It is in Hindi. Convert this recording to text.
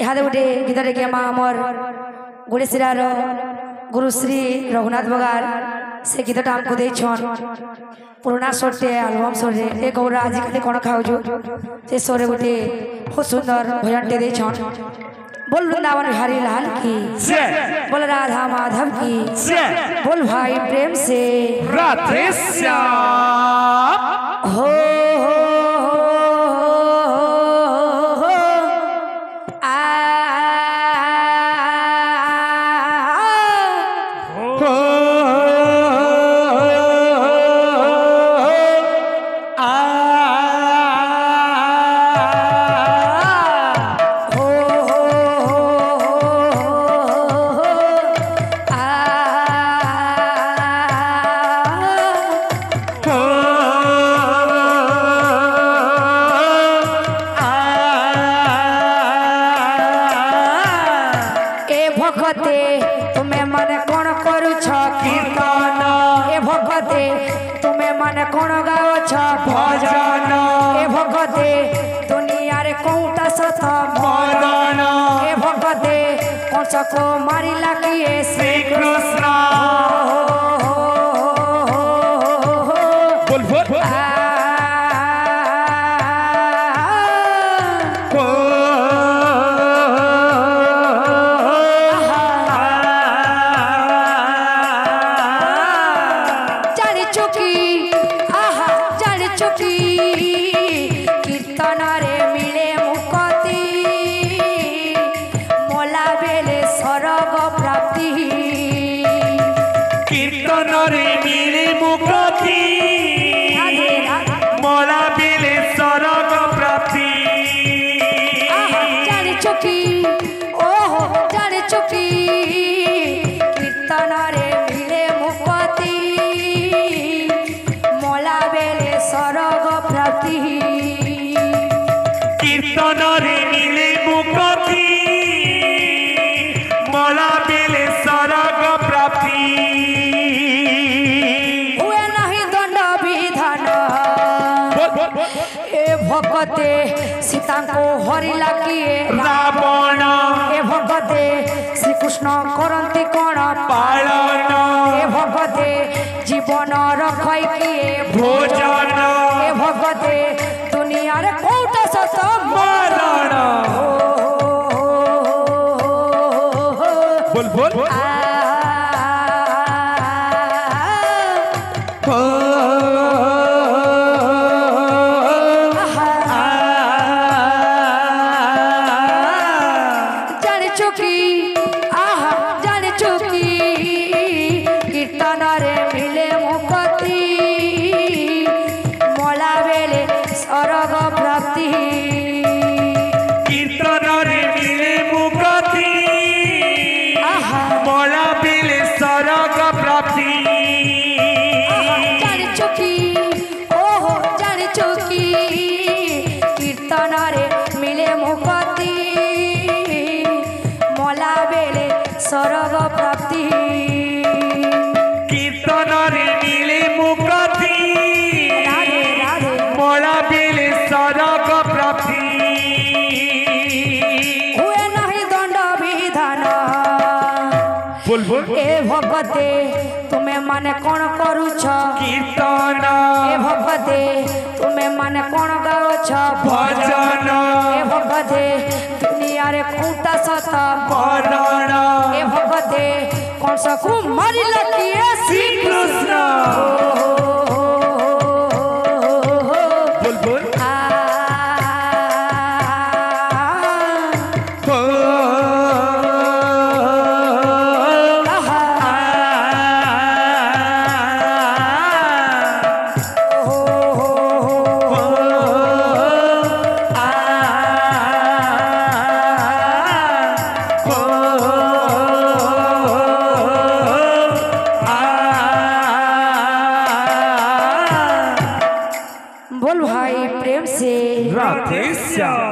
यहाँ गोटे गीत कि आमर गुड़ेशिरार गुरुश्री रघुनाथ बगार से गीतटा आमको देछन पुराना शोटे आलबम शोरे ए गौरा आजिकल कौन खाऊ से शोरे गोटे बहुत सुंदर भजनटे देछन। बोल वृंदावन बिहारी लाल की, बोल राधा माधव की, बोल भाई प्रेम से राधे श्याम हो भगते तुम्हें मन कौन करुछ कीर्तन, ए भगते तुम्हें मन कौन गाओछ भजन, ए भगते दुनिया रे कौटा सत मरण, ए भगते कंस को मारिला किए श्री कृष्ण। बोल बोल कीर्तन रे मिले मुक्ति मोला बेले स्वर्ग प्राप्ति, कीर्तन रे मिले मुक्ति मोला बेले स्वर्ग प्राप्ति। जाने चुकी ओहो जाने चुकी कीर्तन रे मिले मुक्ति मोला बेले स्वर्ग प्राप्ति, कीर्तन रे मिले मुक्ति मोला बेले स्वर्ग प्राप्ति। हुए नहीं दंड विधान ए भगते सीता को हरिला किए रावण, ए भगते श्री कृष्ण करती कौन पालन, ए भगते जीवन रखई किए भोजन, ए भगते दुनिया रे कौटा सत मरण। बोल बोल जाने चुकी आहा जाने चुकी कीर्तन रे मिले मुक्ति मोला बेले स्वर्ग प्राप्ति, कीर्तन रे मिले मुक्ति मोला बेले स्वर्ग प्राप्ति। जाने चुकी ओहो जाने चुकी कीर्तन रे मिले मुक्ति मोला बेले स्वर्ग प्राप्ति, कीर्तन रे मिले मुक्ति राधे राधे मोला बेले स्वर्ग प्राप्ति। हुए नहीं दंड विधान बोल बोल ए भगते तुम्हें मन कौन करुछ कीर्तन, ए भगते तुम्हें मन कौन गाओछ भजन, ए भगते दुनिया रे कौटा सत मरण, ए भगते कंस को मारिला किए श्री कृष्ण। बोल बोल बोल भाई प्रेम से राधे श्याम।